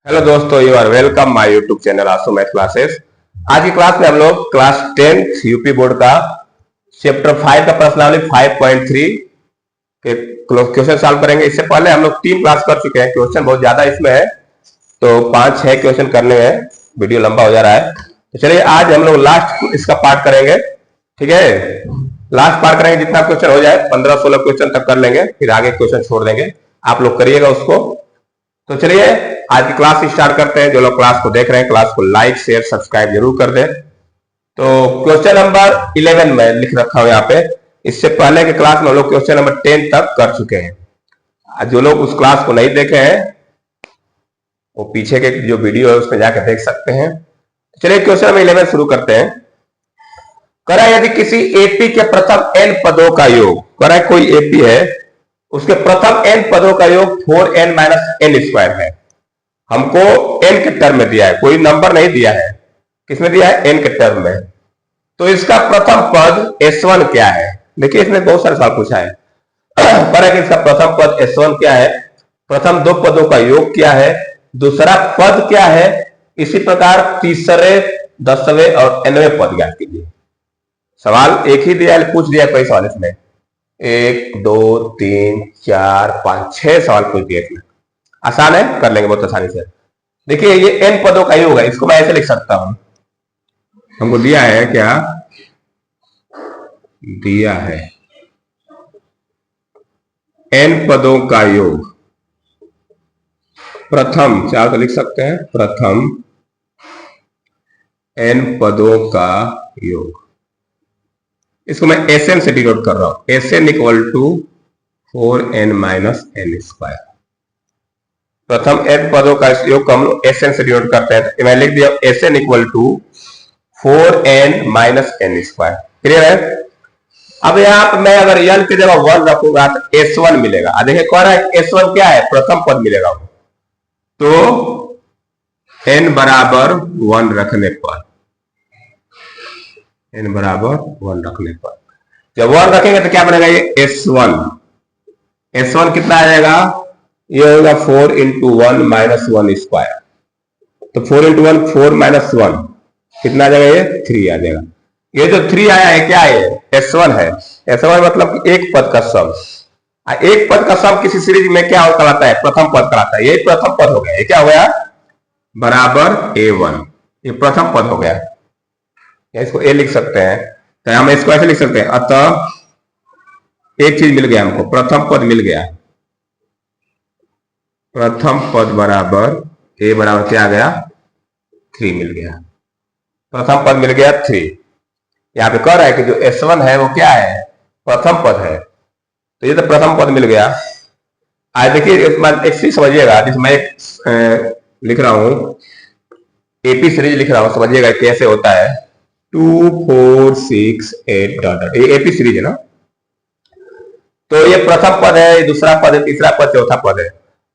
Hello दोस्तों, you are welcome my YouTube channel आसो math classes. आज की क्लास में हम लोग क्लास 10 यूपी बोर्ड का चैप्टर 5 का प्रश्नावली 5.3 के क्वेश्चन सॉल्व करेंगे। इससे पहले हम लोग 3 क्लास कर चुके हैं। क्वेश्चन बहुत ज्यादा इसमें है, तो 5-6 क्वेश्चन करने हैं, वीडियो लंबा हो जा रहा है। तो चलिए आज हम लोग लास्ट इसका पार्ट करेंगे। ठीक है, लास्ट पार्ट करेंगे, जितना क्वेश्चन हो जाए 15-16 क्वेश्चन तक कर लेंगे, फिर आगे क्वेश्चन छोड़ देंगे। आप लोग करिएगा उसको। तो चलिए आज की क्लास स्टार्ट करते हैं। जो लोग क्लास को देख रहे हैं, क्लास को लाइक शेयर सब्सक्राइब जरूर कर दें। तो क्वेश्चन नंबर 11 में लिख रखा हूं यहाँ पे। इससे पहले के क्लास में हम लोग क्वेश्चन नंबर 10 तक कर चुके हैं। जो लोग उस क्लास को नहीं देखे हैं, वो पीछे के जो वीडियो है उसमें जाकर देख सकते हैं। चलिए क्वेश्चन नंबर 11 शुरू करते हैं। करा यदि किसी एपी के प्रथम n पदों का योग, करा कोई एपी है, उसके प्रथम n पदों का योग 4n - n² है। हमको n के टर्म में दिया है, कोई नंबर नहीं दिया है। किसमें दिया है? n के टर्म में। तो इसका प्रथम पद s1 क्या है? देखिए इसमें बहुत सारे सवाल पूछा है। पर कि इसका प्रथम पद s1 क्या है, प्रथम 2 पदों का योग क्या है, दूसरा पद क्या है, इसी प्रकार तीसरे 10वें और nवें पद ज्ञात कीजिए। सवाल एक ही दिया है, पूछ दिया कई सवाल इसमें, 1 2 3 4 5 6 सवाल पूछ दिए इसमें। आसान है, कर लेंगे बहुत आसानी से। देखिए ये n पदों का योग है, इसको मैं ऐसे लिख सकता हूं। हमको दिया है क्या? दिया है n पदों का योग। प्रथम 4 को लिख सकते हैं, प्रथम n पदों का योग। इसको मैं Sn से डिनोट कर रहा हूं। Sn = 4n - n²। प्रथम n पदों का योग को हम लोग Sn से डिनोट करते हैं। तो मैं लिख दिया Sn = 4n - n²। क्लियर है? अब यहाँ पे मैं अगर n की जगह 1 रखूंगा तो S1 मिलेगा। देखिए कह रहा है S1 क्या है? प्रथम पद मिलेगा। तो n बराबर 1 रखने पर, n बराबर 1 रखने पर जब 1 रखेंगे तो क्या बनेगा? ये S1। S1 कितना आ जाएगा? ये होगा 4 × 1 - 1²। तो 4 × 1 4 - 1 कितना आ जाएगा? ये 3 आ जाएगा। ये जो 3 आया है क्या है? S1 है। S1 मतलब एक पद का सम। एक पद का सम किसी सीरीज में क्या कहलाता है? प्रथम पद कहलाता है। ये प्रथम पद हो गया। ये क्या हो गया? बराबर A1। ये प्रथम पद हो गया। या इसको A लिख सकते हैं। तो हम इसको ऐसे लिख सकते हैं, अतः एक चीज मिल गया हमको, प्रथम पद मिल गया। प्रथम पद बराबर A बराबर क्या आ गया? 3 मिल गया। प्रथम पद मिल गया 3। यहाँ पे कह रहा है कि जो S1 है वो क्या है? प्रथम पद है। तो ये तो प्रथम पद मिल गया। आज देखिए एक चीज समझिएगा, जिसमें मैं एक लिख रहा हूं, एपी सीरीज लिख रहा हूं, समझिएगा कैसे होता है। 2 4 6 8 ये एपी सीरीज है ना। तो ये प्रथम पद है, दूसरा पद है, तीसरा पद, चौथा पद है।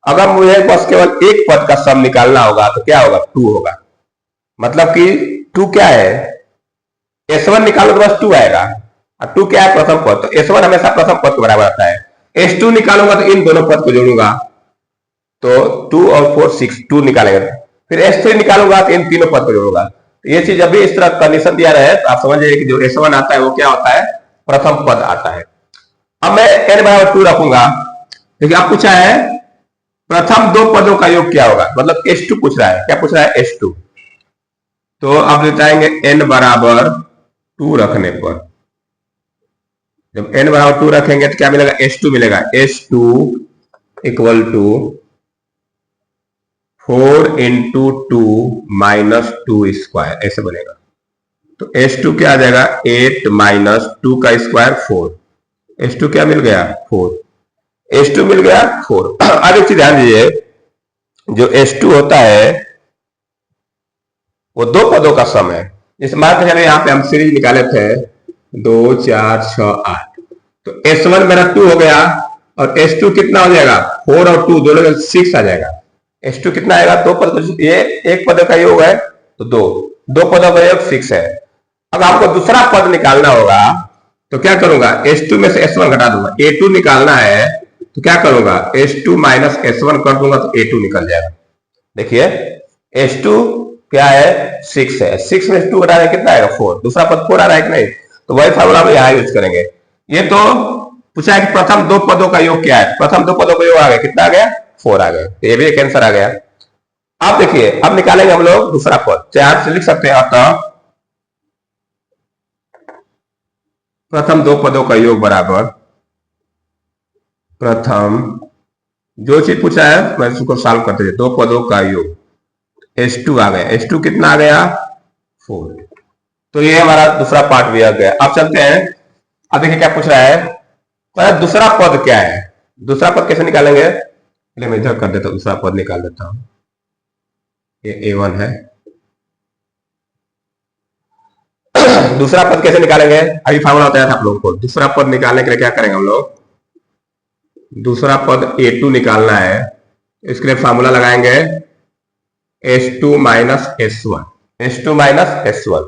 अगर मुझे बस केवल एक पद का सम निकालना होगा तो क्या होगा? 2 होगा। मतलब कि 2 क्या है? S1 निकालो तो बस 2 आएगा। और 2 क्या है? प्रथम पद। तो S1 हमेशा प्रथम पद के बराबर आता है। S2 निकालूंगा तो इन दोनों पद को जोड़ूंगा, तो 2 और 4 6 2 निकालेंगे। फिर S3 निकालूंगा तो इन तीनों पद को जोड़ूंगा। तो ये चीज अभी इस तरह कंडीशन दिया रहे तो आप समझिए कि जो S1 आता है वो क्या होता है? प्रथम पद आता है। अब मैं n बराबर 2 रखूंगा। देखिए आप पूछा है प्रथम 2 पदों का योग क्या होगा, मतलब S2 पूछ रहा है। क्या पूछ रहा है? S2। तो अब बताएंगे n बराबर 2 रखने पर, जब n बराबर 2 रखेंगे तो क्या मिलेगा? S2 मिलेगा। S2 = 4 × 2 - 2², ऐसे बनेगा। तो S2 क्या आ जाएगा? 8 - 2 का स्क्वायर 4। S2 क्या मिल गया? 4। S2 मिल गया 4। अब एक चीज ध्यान दीजिए, जो S2 होता है वो 2 पदों का सम है। इस मान के चले यहाँ पे हम सीरीज निकाले थे 2 4 6 8। तो S1 मेरा 2 हो गया और S2 कितना हो जाएगा? 4 और 2 दोनों में 6 आ जाएगा। S2 कितना आएगा? 2 पद, ये एक पद का योग है तो 2 पदों का योग 6 है। अब आपको दूसरा पद निकालना होगा तो क्या करूंगा? S2 में से S1 घटा दूंगा। A2 निकालना है तो क्या करूंगा? S2 - S1 कर दूंगा तो A2 निकल जाएगा। देखिए H2 क्या है, 6 है, 6 में 2 घटा कितना आएगा 4, दूसरा पद 4 आ रहा है कि नहीं, तो वही फॉर्मूला हम यहाँ यूज करेंगे। ये तो पूछा है कि प्रथम दो पदों का योग क्या है, प्रथम दो पदों का योग आ गया, कितना आ गया 4 आ गया, तो ये भी एक आंसर आ गया। अब देखिए अब निकालेंगे हम लोग दूसरा पद, चाहे से लिख सकते हैं अतः प्रथम दो पदों का योग बराबर प्रथम, जो चीज पूछा है मैं उसको सॉल्व करते हैं, दो पदों का योग, H2 आ गया, H2 कितना आ गया 4, तो ये हमारा दूसरा पार्ट भी आ गया। अब चलते हैं, अब देखिए क्या पूछ रहा है, दूसरा पद क्या है, दूसरा पद कैसे निकालेंगे, पहले मैं इधर कर देता हूं, दूसरा पद निकाल देता हूं, ये A1 है। दूसरा पद कैसे निकालेंगे, अभी फार्मूला बताया था आप लोगों को, दूसरा पद निकालने के लिए क्या करेंगे हम लोग, दूसरा पद A2 निकालना है, इसके लिए फार्मूला लगाएंगे H2 minus S1, H2 minus S1,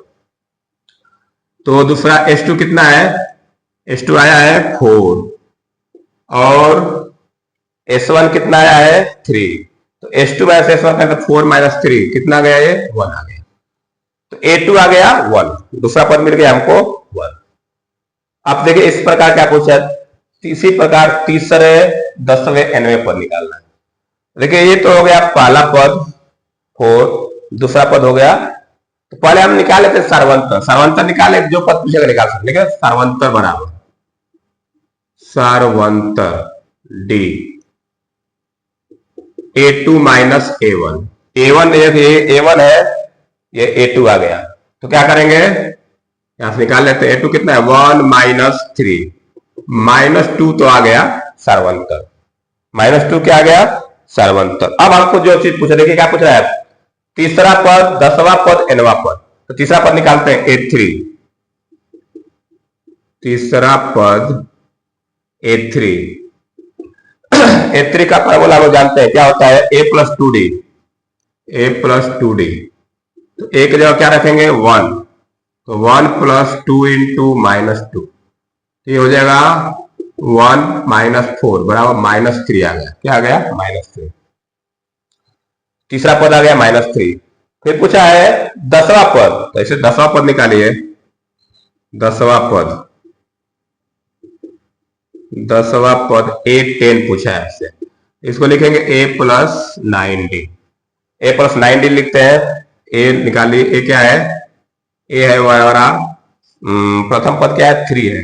तो दूसरा H2 कितना है, H2 आया है 4 और S1 कितना आया है 3, तो H2 माइनस S1 का 4 माइनस 3 कितना गया, ये 1 आ गया, तो A2 आ गया 1, दूसरा पद मिल गया हमको 1। अब देखिए इस प्रकार क्या पूछा, इसी प्रकार तीसरे 10वें nवें पद निकालना है। देखिए ये तो हो गया पहला पद 4, दूसरा पद हो गया, तो पहले हम निकाले थे सार्वंतर, सार्वंतर निकाले, जो पद पूछेगा निकाल सकते, लेकिन सार्वंतर बराबर सार्वंतर D A2 minus A1, A1 A1 है, ये A2 आ गया, तो क्या करेंगे यहां से निकाल लेते हैं, A2 कितना है 1 माइनस 3, -2 तो आ गया सार्वंतर, -2 क्या आ गया सार्वंतर। अब हमको जो चीज पूछा, देखिए क्या पूछ रहा है, तीसरा पद, 10वां पद, nवां पद, तो तीसरा पद निकालते हैं A3, तीसरा पद A3, A3 का फार्मूला हम जानते हैं क्या होता है, A+2D, A+2D, तो A की जगह क्या रखेंगे 1, तो 1 + 2 × -2, ये हो जाएगा 1 - 4 बराबर -3 आ गया, क्या आ गया -3, तीसरा पद आ गया -3। फिर पूछा है 10वां पद, तो इसे 10वां पद निकालिए, 10वां पद, 10वां पद A10 पूछा है इससे, इसको लिखेंगे A+9D, A+9D लिखते हैं, A निकालिए, A क्या है, A है हमारा प्रथम पद क्या है 3 है,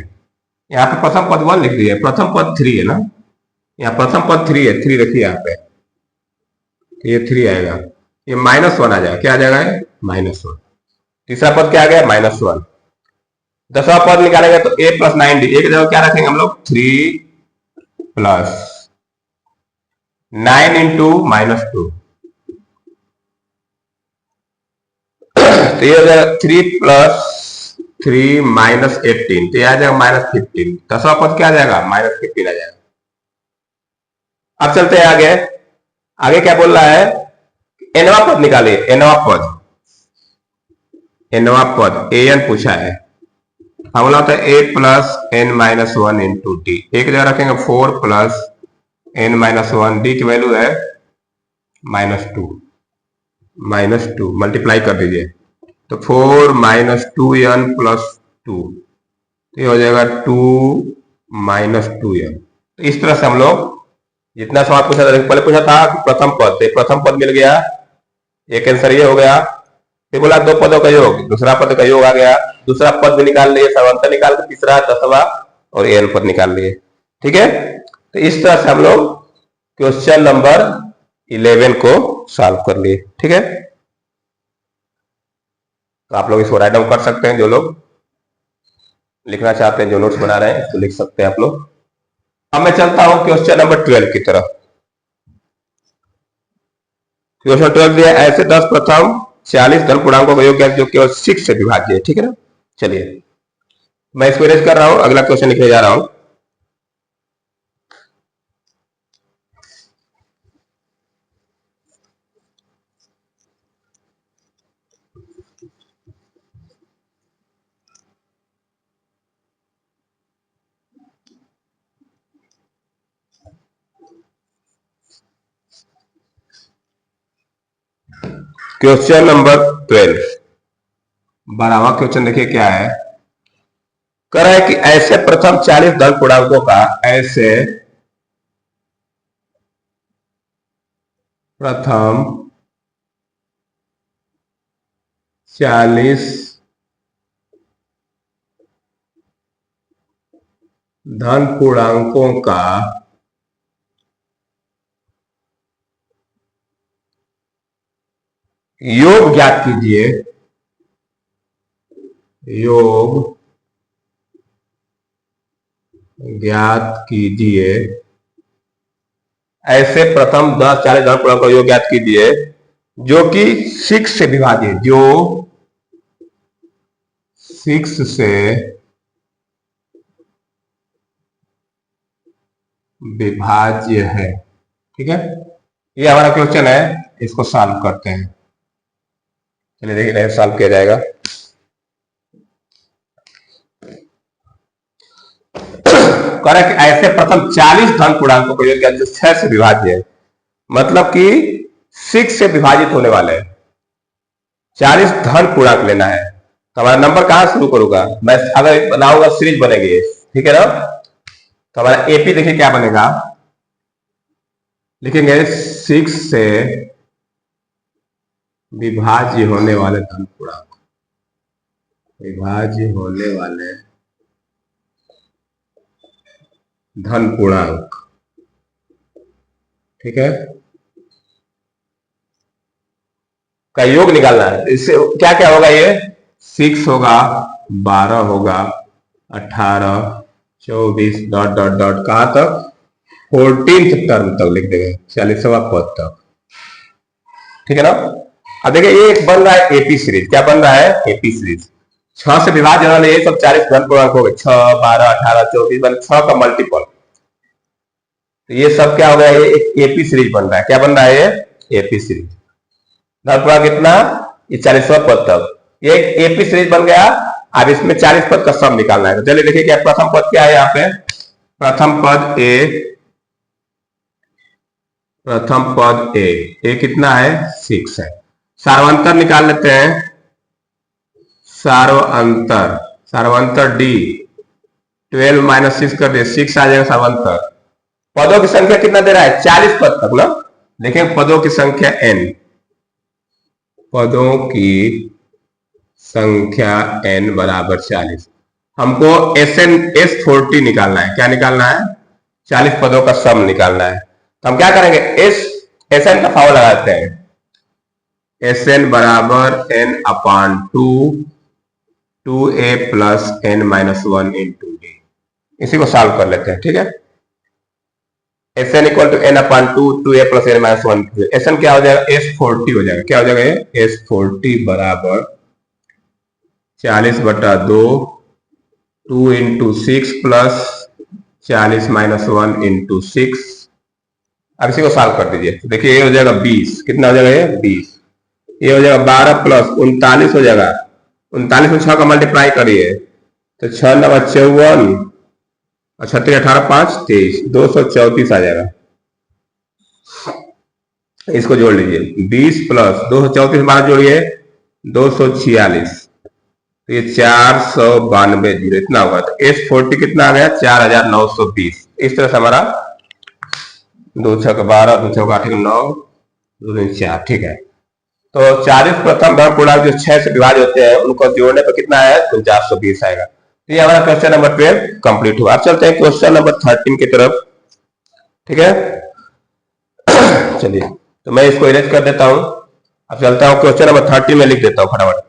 यहाँ पे प्रथम पद 1 लिख दिए, प्रथम पद 3 है ना, यहाँ प्रथम पद 3 है, 3 रखिए यहाँ पे, ये 3 आएगा, ये -1 आ जाएगा, क्या आ जाएगा -1, तीसरा पद क्या आ गया -1, 10वां पद निकालेंगे तो A+9D, एक जगह क्या रखेंगे हम लोग 3 + 9 × -2, तो ये हो जाएगा 3 + 3 -18, तो ये आ जाएगा -15, 10वां पद क्या आ जाएगा -15 आ जाएगा। अब चलते हैं आगे, आगे क्या बोल रहा है, nवां पद निकालिए, nवां पद, nवां पद An पूछा है, फॉर्मूला होता है A+n-1 × D, एक जगह रखेंगे 4 + n-1, D की वैल्यू है -2, मल्टीप्लाई कर दीजिए, तो 4 - 2n + 2, तो ये हो जाएगा 2 - 2n। तो इस तरह से हम लोग जितना सवाल पूछा था, पहले पूछा था कि प्रथम पद, तो प्रथम पद मिल गया, एक आंसर ये हो गया, फिर बोला दो पदों का योग, दूसरा पद का योग आ गया, दूसरा पद भी निकाल लिए, सर्वंतर निकाल के तीसरा 10वां और एन पद निकाल लिए, ठीक है। तो इस तरह से हम लोग क्वेश्चन नंबर 11 को सॉल्व कर लिए, ठीक है। तो आप लोग इसको राइट डाउन कर सकते हैं, जो लोग लिखना चाहते हैं, जो नोट्स बना रहे हैं तो लिख सकते हैं आप लोग। अब मैं चलता हूं क्वेश्चन नंबर 12 की तरफ। क्वेश्चन 12 दिया, ऐसे 10 प्रथम 40 धन पूर्णांकों का योग जो केवल 6 से विभाज्य है, ठीक है ना। चलिए मैं इसको इरेज कर रहा हूं, अगला क्वेश्चन लिखने जा रहा हूं। क्वेश्चन नंबर 12, 12वां क्वेश्चन देखिए क्या है। कह रहा है कि ऐसे प्रथम 40 धन पूर्णांकों का, ऐसे प्रथम 40 धन पूर्णांकों का योग ज्ञात कीजिए, योग ज्ञात कीजिए। ऐसे प्रथम 40 धन पूर्णांकों का योग ज्ञात कीजिए जो कि 6 से विभाजित, जो 6 से विभाज्य है। ठीक है, ये हमारा क्वेश्चन है, इसको सॉल्व करते हैं। चलिए देखिए सॉल्व किया जाएगा। करेक्ट, ऐसे प्रथम 40 धन पूर्णांकों को योग जो 6 से विभाज्य है, मतलब कि 6 से विभाजित होने वाले हैं। 40 धन पूर्णांक लेना है, तो हमारा नंबर कहां शुरू करूंगा मैं, अगर बनाऊंगा सीरीज बनेगी, ठीक है ना। तो हमारा एपी देखिए क्या बनेगा, लिखेंगे 6 से विभाज्य होने वाले धन पूर्णांक, विभाज्य होने वाले धन पूर्णांक। ठीक है, का योग निकालना है। इससे क्या क्या होगा, ये 6 होगा, 12 होगा, 18, 24 डॉट डॉट डॉट कहां तक, 14th टर्म तक लिख देंगे, 40वां पद तक। ठीक है ना। अब देखिए ये एक बन रहा है एपी सीरीज, क्या बन रहा है, एपी सीरीज। 6 से विभाज्य वाले ये सब 40 धन पूर्णांक हो गए, 6, 12, 18, 24 बन 6 का मल्टीपल, तो ये सब क्या हो गया, ये एक एपी सीरीज बन रहा है। क्या बन रहा है, ये एपी सीरीज। धन पूर्णांक कितना, ये 40वां पद तक, ये एक एपी सीरीज बन गया। अब इसमें 40 पद का सम निकालना है। तो चलिए देखिए क्या प्रथम पद क्या है यहाँ पे, प्रथम पद ए, प्रथम पद ए कितना है, 6 है। सार्वंतर निकाल लेते हैं, सार्वंतर, सार्वंतर डी 12 माइनस 6 कर दिए, 6 आ जाएगा सार्वंतर। पदों की संख्या कितना दे रहा है, 40 पद तक ना, लेकिन पदों की संख्या n, पदों की संख्या n बराबर 40। हमको S40 निकालना है। क्या निकालना है, 40 पदों का सम निकालना है। तो हम क्या करेंगे, Sn का फॉर्मूला लगाते हैं, Sn बराबर n upon 2a plus n minus 1 into डी। इसी को सॉल्व कर लेते हैं। ठीक है, Sn equal to n upon 2a plus n minus 1। Sn क्या हो जाएगा, S40 हो जाएगा। क्या हो जाएगा, ये S40 बराबर 40/2, 2 इंटू 6 प्लस 40 माइनस 1 इंटू 6। अब इसी को सॉल्व कर दीजिए। देखिए ये हो जाएगा 20, कितना हो जाएगा, ये 20। ये हो जाएगा 12 प्लस 39 हो जाएगा, 39 में 6 का मल्टीप्लाई करिए तो 6 9 54 और 36 18 5 23, 234 आ जाएगा। इसको जोड़ लीजिए, 20 प्लस 234 बारह जोड़िए 246, तो ये 492 जीरो इतना होगा। तो S40 कितना आ गया, 4920। इस तरह से हमारा 2 6 12, 2 6 8 9, 2 3 4। ठीक है, तो 40 प्रथम धन पूर्णांक जो 6 से विभाज्य होते हैं उनको जोड़ने पर कितना है, 4920 आएगा। तो ये हमारा क्वेश्चन नंबर 12 कंप्लीट हुआ। अब चलते हैं क्वेश्चन नंबर 13 की तरफ। ठीक है, चलिए तो मैं इसको इरेज कर देता हूं। अब चलता हूं क्वेश्चन नंबर 13 में लिख देता हूं फटाफट।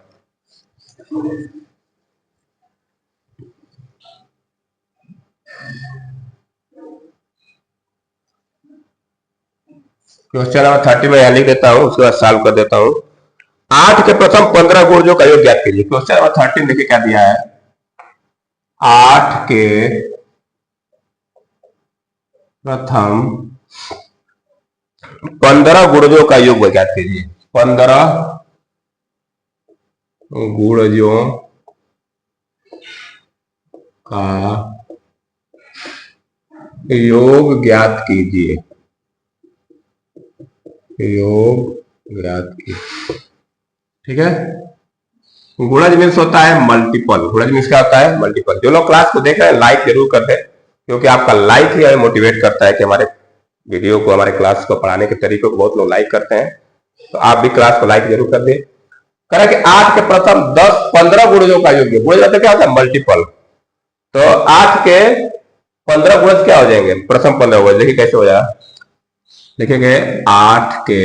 क्वेश्चन नंबर 30 में यहां लिख देता हूं, उसके बाद सॉल्व कर देता हूं। 8 के प्रथम 15 गुणजों का योग ज्ञात कीजिए। क्वेश्चन नंबर 13 देखिए क्या दिया है, 8 के प्रथम 15 गुणजों का योग ज्ञात कीजिए। 15 गुणजों का योग ज्ञात कीजिए, योग ज्ञात की। ठीक है, गुणज मीन्स होता है मल्टीपल। गुणज मीन्स क्या होता है? मल्टीपल। जो लोग क्लास को देख रहे हैं लाइक जरूर कर दे, क्योंकि आपका लाइक ही हमें मोटिवेट करता है कि हमारे वीडियो को, हमारे क्लास को पढ़ाने के तरीकों को बहुत लोग लाइक करते हैं। तो आप भी क्लास को लाइक जरूर कर दे। कह कि 8 के प्रथम 10-15 गुणजों का योग। गुणज मतलब क्या होता है? मल्टीपल। तो 8 के 15 गुणज क्या हो जाएंगे? प्रथम 15 गुणज। देखिए कैसे हो जाएगा, लिखेंगे 8 के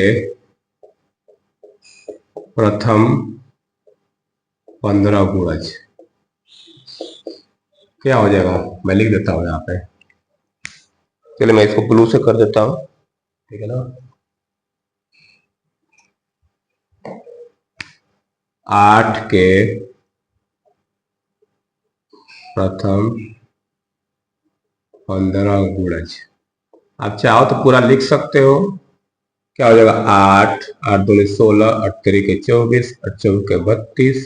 प्रथम 15 गुणज क्या हो जाएगा? मैं लिख देता हूं यहाँ पे। चलिए मैं इसको ब्लू से कर देता हूं, ठीक है ना। 8 के प्रथम 15 गुणज। आप चाहो तो पूरा लिख सकते हो। क्या हो जाएगा? 8 8 दूनी 16, 8 3 24, 8 4 32,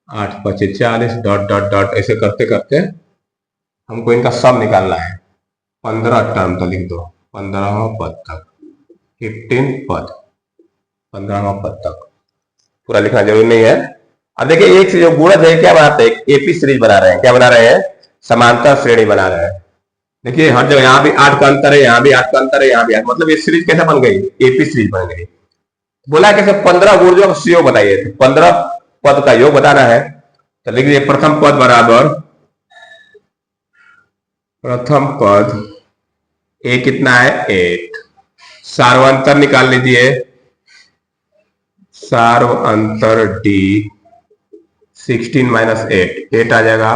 8 5 40, डॉट डॉट डॉट ऐसे करते करते हमको इनका सब निकालना है। 15 टर्म तो लिख दो, 15वां पद तक, 15 पद, 15वां पद तक। पूरा लिखना जरूरी नहीं है। अब देखिए एक से जो गुणज है क्या बनाते हैं? एपी सीरीज बना रहे हैं। क्या बना रहे हैं? समांतर श्रेणी बना रहे हैं। देखिए हर जगह यहाँ भी 8 का अंतर है, यहाँ भी 8 का अंतर है, यहाँ भी 8, मतलब ये सीरीज कैसे बन गई? एपी सीरीज बन गई। बोला कैसे? 15 गुणजों का योग बताइए। 15 पद का योग बताना है तो लिख लीजिए प्रथम पद बराबर प्रथम पद ए कितना है? 8। सार्वंतर निकाल लीजिए, सार्वंतर डी 16 माइनस 8 आ जाएगा।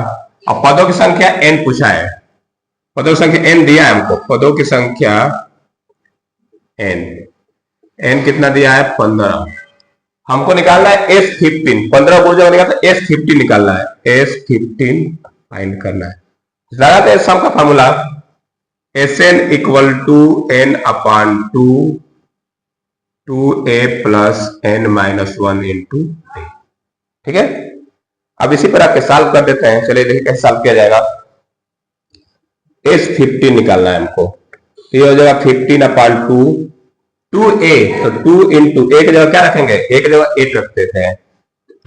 अब पदों की संख्या n पूछा है, पदों की संख्या n दिया है हमको। पदों की संख्या n कितना दिया है? 15। हमको निकालना है S15। 15 गुणजों निकालना है, S15 निकालना है। S15 फाइंड करना है। लगाते हैं सम का formula, Sn equal to n upon 2a plus n minus 1 into a। ठीक है, अब इसी पर आपके सॉल्व कर देते हैं। चलिए देखिए कैसे सॉल्व किया जाएगा। S15 निकालना है हमको, तो ये हो जाएगा 15 अपान 2a, तो 2 इंटू a की जगह क्या रखेंगे? a की जगह 8 रखते थे।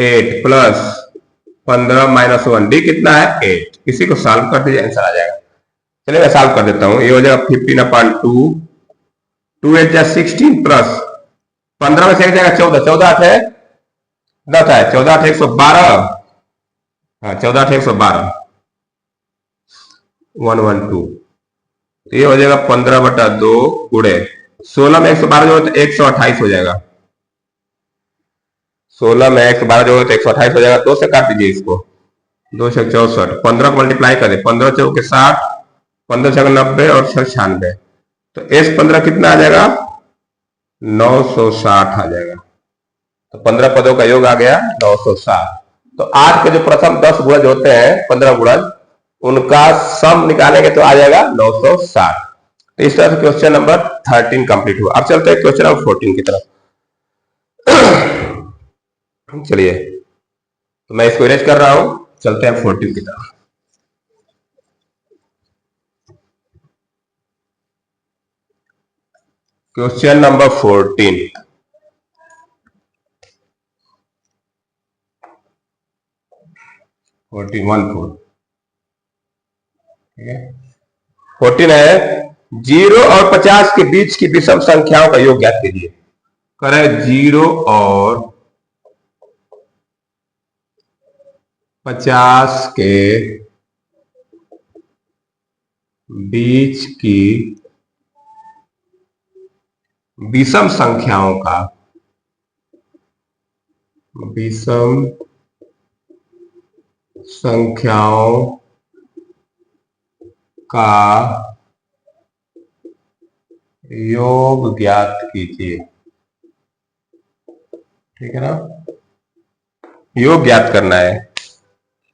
8 प्लस 15 माइनस 1, डी कितना है? 8। इसी को सॉल्व कर दीजिए, आंसर आ जाएगा। चलिए मैं सॉल्व कर देता हूं। ये हो जाएगा 15 अपान 2 8 जा 16 प्लस 15 में से एक जाएगा 14, 14 8 है 10 है, 14 8 112, हाँ 14 8 112, 112। तो ये हो जाएगा 15/2 गुणे 16 में 112 जो तो 128 हो जाएगा। 16 में 112 जो तो 128 हो जाएगा। 2 से काट दीजिए इसको, 2 से 64, 15 को मल्टीप्लाई करें, 15 चौक 60, 15 छक 90 और 96। तो S15 कितना आ जाएगा? 960 आ जाएगा। तो 15 पदों का योग आ गया 960। तो आज के जो प्रथम 10 गुणज होते हैं, 15 गुणज, उनका सम निकालेंगे तो आ जाएगा 960। तो इस तरह से क्वेश्चन नंबर 13 कंप्लीट हुआ। अब चलते हैं क्वेश्चन नंबर 14 की तरफ। चलिए तो मैं इसको इरेज कर रहा हूं, चलते हैं 14 की तरफ। क्वेश्चन नंबर 14, 14 ठीक है। 14 है 0 और 50 के बीच की विषम संख्याओं का योग ज्ञात कीजिए। करें 0 और 50 के बीच की विषम संख्याओं का योग ज्ञात कीजिए। ठीक है ना, योग ज्ञात करना है।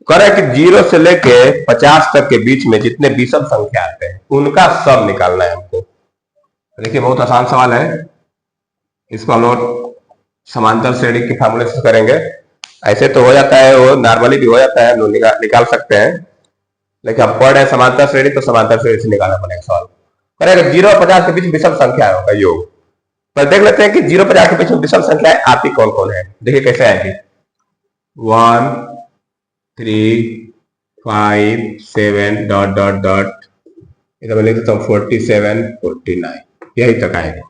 करें कि 0 से लेके 50 तक के बीच में जितने विषम संख्या आते हैं उनका सब निकालना है हमको। देखिए बहुत आसान सवाल है, इसको हम लोग समांतर श्रेणी के फार्मूले से करेंगे। ऐसे तो हो जाता है, वो नॉर्मली भी हो जाता है, हम लोग निकाल सकते हैं, लेकिन हम पढ़ रहे हैं समांतर श्रेणी तो समांतर श्रेणी से निकालना पड़ेगा सवाल। करेंगे 0 और 50 के बीच विषम संख्या का योग। पर देख लेते हैं कि 0-50 के बीच में विषम संख्याएं आती कौन कौन है। देखिए कैसे आएगी, 1 3 5 7 डॉट डॉट डॉट, इधर मैं लिख देता हूँ 47 49, यही तक आएगा।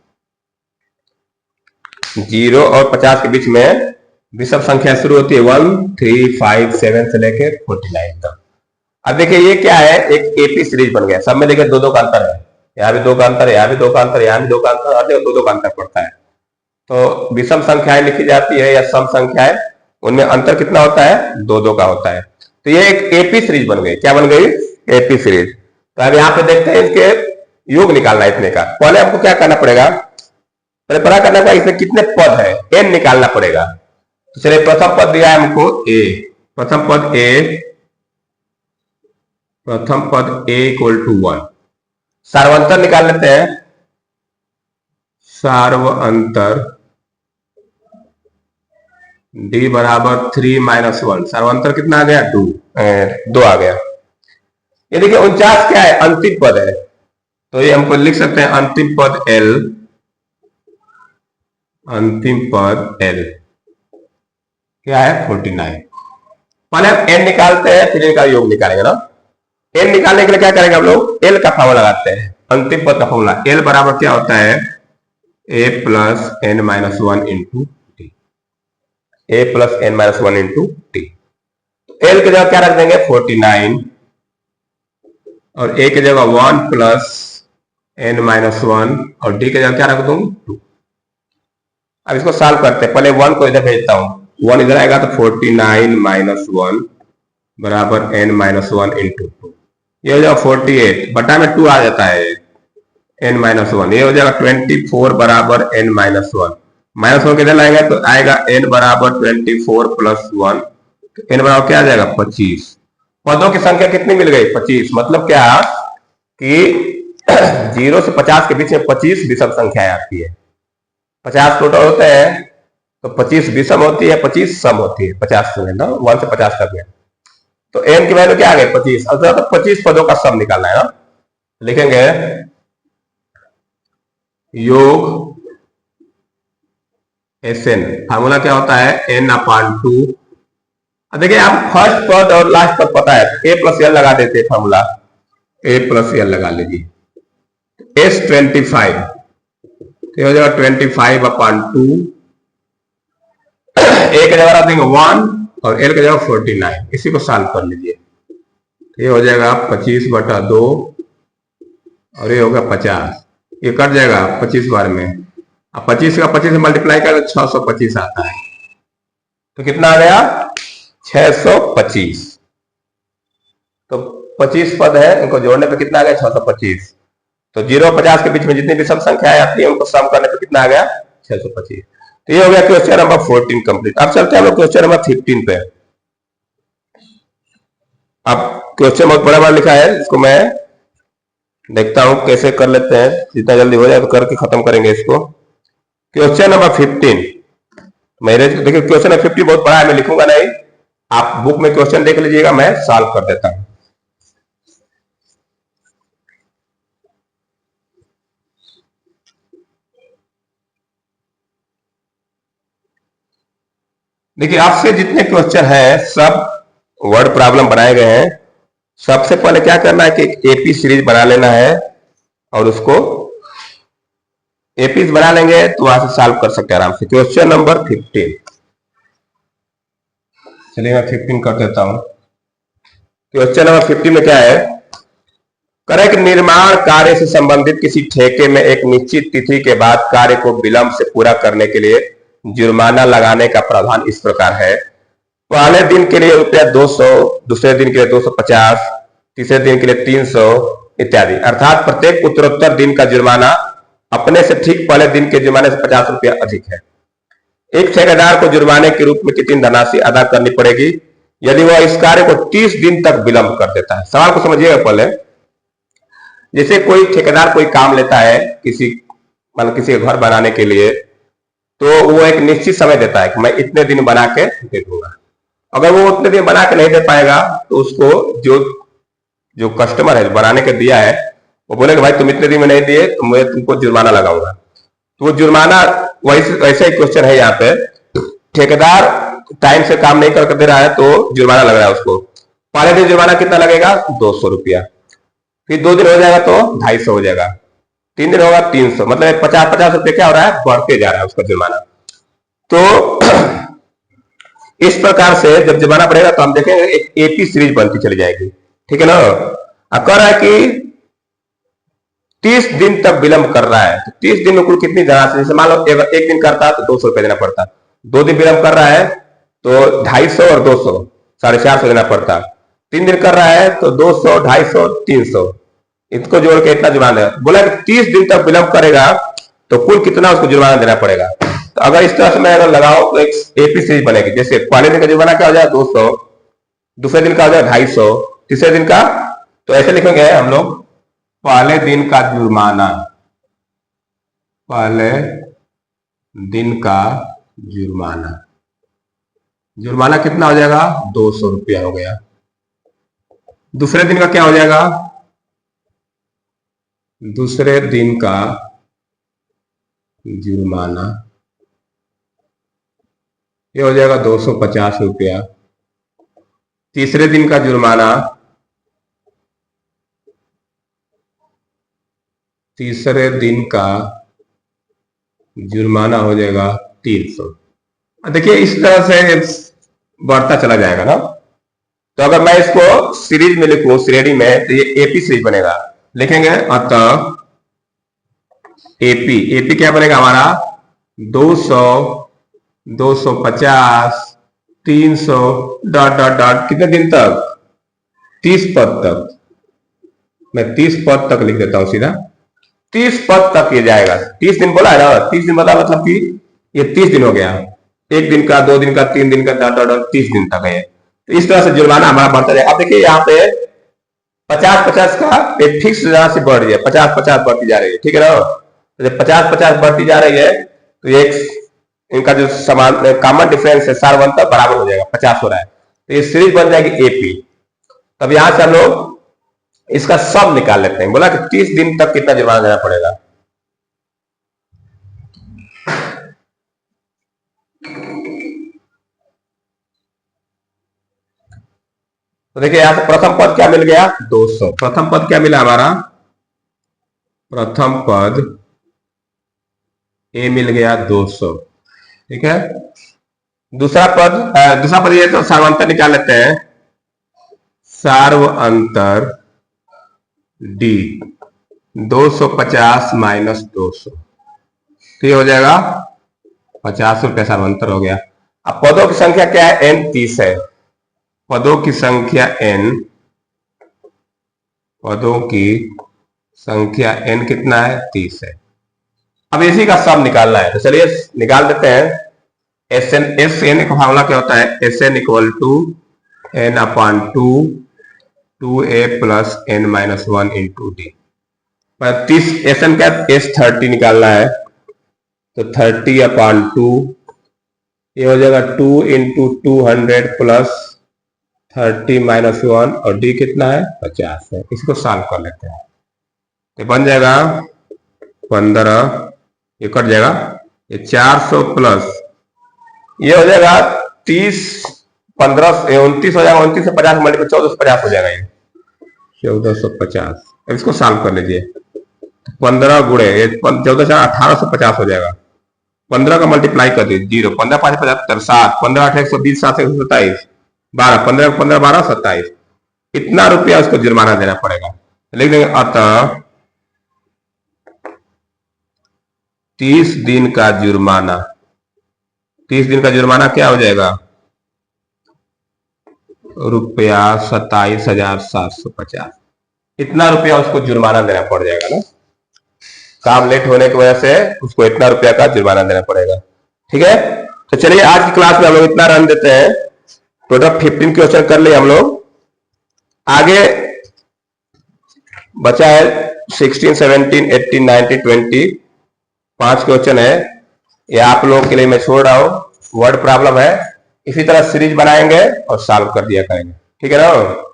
0 और 50 के बीच में विषम संख्या शुरू होती है 1 3 5 7 से लेकर 49 तक। अब देखिए ये क्या है, एक एपी सीरीज बन गया। सब में देखिए दो का अंतर है, यहाँ भी 2 का अंतर, यहाँ भी 2 का अंतर, यहाँ भी 2 का अंतर, और 2 का अंतर पड़ता है। तो विषम संख्याएं लिखी जाती है या सम संख्याएं, उनमें अंतर कितना होता है, 2 का होता है। तो ये एक एपी सीरीज बन गई। क्या बन गई, एपी सीरीज। तो अब यहाँ पे देखते हैं इसके योग निकालना है इतने का। पहले आपको क्या करना पड़ेगा, पहले पता करना पड़ेगा इसमें कितने पद है, n निकालना पड़ेगा। तो चलिए प्रथम पद दिया है हमको a, प्रथम पद a इक्वल टू 1। सार्वंतर निकाल लेते हैं, सार्वंतर d बराबर 3 - 1, सार्वंतर कितना आ गया, 2 आ गया। ये देखिए 49 क्या है, अंतिम पद है, तो ये हमको लिख सकते हैं अंतिम पद l, अंतिम पद l क्या है, 49। पहले हम n निकालते हैं, फिर इनका योग निकालेंगे ना। n निकालने के लिए क्या करेंगे हम लोग, l का फॉर्मूला लगाते हैं, अंतिम पद का फॉर्मूला। l बराबर क्या होता है, a plus n minus 1 into T, a plus n minus 1 into T. l की जगह क्या रख देंगे, 49, और a की जगह 1 प्लस n माइनस 1, और d की जगह क्या रख दूं, 2। अब इसको सॉल्व करते हैं। पहले 1 को इधर भेजता हूं, 1 इधर आएगा तो 49 माइनस 1 बराबर n माइनस 1 इंटू 2, ये हो जाएगा 48, बटा में 2 आ जाता है n माइनस 1, ये हो जाएगा 24 बराबर n माइनस 1, माइनस 1 किधर लाएंगे तो आएगा n बराबर 24 प्लस 1, तो n बराबर क्या आ जाएगा, 25। पदों की संख्या कितनी मिल गई, 25। मतलब क्या कि 0 से 50 के बीच में 25 विषम संख्याएं आती है। 50 टोटल होते हैं तो 25 विषम होती है, 25 सम होती है। 50 से ना 1 से 50 तक में, तो n की वैल्यू क्या आ गई, 25। अब तो 25 पदों का सम निकालना है ना। लिखेंगे योग Sn, फार्मूला क्या होता है, n/2। देखिए आप फर्स्ट पद और लास्ट पद पता है, a प्लस एल लगा देते हैं, फार्मूला a प्लस एल लगा लीजिए, S25 हो जाएगा 25/2, a की जगह रख देंगे 1 और l की जगह 49, इसी को सॉल्व कर लीजिए। ये हो जाएगा 25/2 और ये होगा 50, ये कट जाएगा 25 बार में, अब 25 का 25 से मल्टीप्लाई करें तो 625 आता है। तो कितना आ गया, 625। तो 25 पद है, इनको जोड़ने पे कितना आ गया, 625। तो 0 और 50 के बीच में जितनी भी सम संख्याएं आती है उनको सम करने पे कितना आ गया, 625। तो ये हो गया क्वेश्चन नंबर 14 कंप्लीट। अब चलते हैं हम लोग क्वेश्चन नंबर 15 पे। अब क्वेश्चन बहुत बड़ा लिखा है, इसको मैं देखता हूं कैसे कर लेते हैं, जितना जल्दी हो जाए तो करके खत्म करेंगे इसको। क्वेश्चन नंबर 15, मेरे देखिए क्वेश्चन नंबर 15 बहुत बड़ा है, मैं लिखूंगा नहीं, आप बुक में क्वेश्चन देख लीजिएगा, मैं सॉल्व कर देता हूं। देखिए आपसे जितने क्वेश्चन हैं सब वर्ड प्रॉब्लम बनाए गए हैं। सबसे पहले क्या करना है कि एक एपी सीरीज बना लेना है, और उसको एपी बना लेंगे तो वहां से सॉल्व कर सकते हैं आराम से। क्वेश्चन नंबर 15, चलिए मैं 15 कर देता हूं। क्वेश्चन नंबर 15 में क्या है, करें कि निर्माण कार्य से संबंधित किसी ठेके में एक निश्चित तिथि के बाद कार्य को विलंब से पूरा करने के लिए जुर्माना लगाने का प्रावधान इस प्रकार है। पहले दिन के लिए ₹200, दूसरे दिन के लिए 250, तीसरे दिन के लिए 300 इत्यादि। अर्थात प्रत्येक उत्तरोत्तर दिन का जुर्माना अपने से ठीक पहले दिन के जुर्माने से ₹50 अधिक है। एक ठेकेदार को जुर्माने के रूप में कितनी धनराशि अदा करनी पड़ेगी यदि वह इस कार्य को 30 दिन तक विलंब कर देता है। सवाल को समझिएगा पहले। जैसे कोई ठेकेदार कोई काम लेता है किसी के घर बनाने के लिए, तो वो एक निश्चित समय देता है कि मैं इतने दिन बना के दे दूंगा। अगर वो उतने दिन बना के नहीं दे पाएगा तो उसको जो कस्टमर है, जो बनाने के दिया है, वो बोलेगा भाई तुम इतने दिन में नहीं दिए तो मैं तुमको जुर्माना लगाऊंगा। तो वो जुर्माना वैसे ही क्वेश्चन है यहाँ पे। ठेकेदार टाइम से काम नहीं कर दे रहा है तो जुर्माना लग रहा है उसको। पहले दिन जुर्माना कितना लगेगा? 200 रुपया। फिर 2 दिन हो जाएगा तो 250 हो जाएगा, 3 दिन होगा 300, मतलब 50-50 रुपये क्या हो रहा है? बढ़ते जा रहा है उसका जुर्माना। तो इस प्रकार से जब जुर्माना बढ़ेगा तो हम देखेंगे एक एपी सीरीज बनती चली जाएगी, ठीक है ना। अब कह रहा है कि 30 दिन तक विलंब कर रहा है, तो 30 दिन में कुल कितनी धनराशि? जैसे मान लो एक दिन करता तो 200 रुपया देना पड़ता, 2 दिन विलंब कर रहा है तो 250 और 200 450 देना पड़ता, 3 दिन कर रहा है तो 200, 250, 300, इसको जोड़ के इतना जुर्माना देगा। बोला कि 30 दिन तक विलंब करेगा तो कुल कितना उसको जुर्माना देना पड़ेगा। तो अगर इस तरह से मैं अगर लगाओ तो एक एपी सीरीज बनेगी। जैसे पहले दिन का जुर्माना क्या हो जाएगा? 200, दूसरे दिन का हो जाएगा 250, तीसरे दिन का, तो ऐसे लिखेंगे हम लोग पहले दिन का जुर्माना, पहले दिन का जुर्माना, जुर्माना कितना हो जाएगा? 200 रुपया हो गया। दूसरे दिन का क्या हो जाएगा? दूसरे दिन का जुर्माना ये हो जाएगा 250 रुपया। तीसरे दिन का जुर्माना, तीसरे दिन का जुर्माना हो जाएगा 300। देखिए इस तरह से बढ़ता चला जाएगा ना। तो अगर मैं इसको सीरीज में लिखूं, श्रेणी में, तो ये एपी सीरीज बनेगा। लिखेंगे अतः एपी, एपी क्या बनेगा हमारा? 200, 250, 300 डॉट डॉट डॉट कितने दिन तक? 30 पद तक। मैं 30 पद तक लिख देता हूं सीधा, 30 पद तक ये जाएगा। 30 दिन बोला है ना, 30 दिन मतलब कि ये 30 दिन हो गया, 1 दिन का, 2 दिन का, 3 दिन का, डॉट डॉट डॉट 30 दिन तक है। तो इस तरह से जुर्माना हमारा बढ़ता जाएगा। अब देखिए यहाँ पे 50-50 का एक फिक्स राशि बढ़ रही है, 50-50 बढ़ती जा रही है, ठीक है ना। जब 50-50 बढ़ती जा रही है तो एक इनका जो समान कॉमन डिफरेंस है सारवंत बराबर हो जाएगा, 50 हो रहा है, तो ये सीरीज बन जाएगी एपी। तब यहां से हम लोग इसका सब निकाल लेते हैं। बोला कि 30 दिन तक कितना जुर्माना देना पड़ेगा। तो देखिए यहां से प्रथम पद क्या मिल गया? 200। प्रथम पद क्या मिला हमारा? प्रथम पद ए मिल गया 200, ठीक है। दूसरा पद ये तो सार्वंतर निकाल लेते हैं। सार्वअंतर डी 250 माइनस 200, तो ये हो जाएगा 50 रुपया सार्वंतर हो गया। अब पदों की संख्या क्या है? n 30 है। पदों की संख्या n, पदों की संख्या n कितना है? 30 है। अब इसी का सब निकालना है, तो चलिए निकाल देते हैं। एस एन का फॉर्मूला क्या होता है? S N equal to N upon 2a plus n minus 1 into D. 30 S N का S30 निकालना है, तो 30 अपॉन 2, ये हो जाएगा 2 इंटू 200 प्लस 30 माइनस 1, और डी कितना है? 50 है। इसको सॉल्व कर लेते हैं, तो बन जाएगा 15, ये कट जाएगा, ये 400 प्लस ये हो जाएगा 30, 15, 29 हो जाएगा, 29 से 50 मल्टीप्लाई 1450 हो जाएगा, ये 1450। इसको सॉल्व कर लीजिए, 15 गुणे 14 1850 हो जाएगा। 15 का मल्टीप्लाई कर दीजिए, 0, 15 5 75, 7, 15 8 120, 7 127, 12, 15 15 12 27, इतना रुपया उसको जुर्माना देना पड़ेगा। लिख देंगे अतः 30 दिन का जुर्माना, 30 दिन का जुर्माना क्या हो जाएगा? रुपया 27,750। इतना रुपया उसको जुर्माना देना पड़ जाएगा ना, काम लेट होने की वजह से उसको इतना रुपया का जुर्माना देना पड़ेगा, ठीक है। तो चलिए आज की क्लास में हम लोग इतना रन देते हैं। टोटल 15 क्वेश्चन कर लिए हम लोग। आगे बचा है 16, 17, 18, 19, 20, 5 क्वेश्चन है। ये आप लोगों के लिए मैं छोड़ रहा हूं, वर्ड प्रॉब्लम है। इसी तरह सीरीज बनाएंगे और सॉल्व कर दिया करेंगे, ठीक है ना।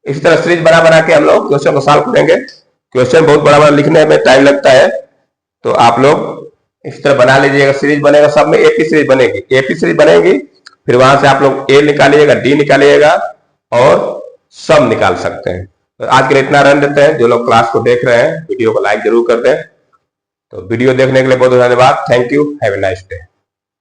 इसी तरह सीरीज बना बना के हम लोग क्वेश्चन को सॉल्व करेंगे। क्वेश्चन बहुत बड़ा बड़ा लिखने में टाइम लगता है, तो आप लोग इस तरह बना लीजिएगा, सीरीज बनेगा, सब में एक ही सीरीज बनेगी, एपी सीरीज बनेगी। फिर वहां से आप लोग ए निकालिएगा, डी निकालिएगा और सब निकाल सकते हैं। तो आज के लिए इतना रन देते हैं। जो लोग क्लास को देख रहे हैं वीडियो को लाइक जरूर कर दें। तो वीडियो देखने के लिए बहुत बहुत धन्यवाद। Thank you, have a nice day.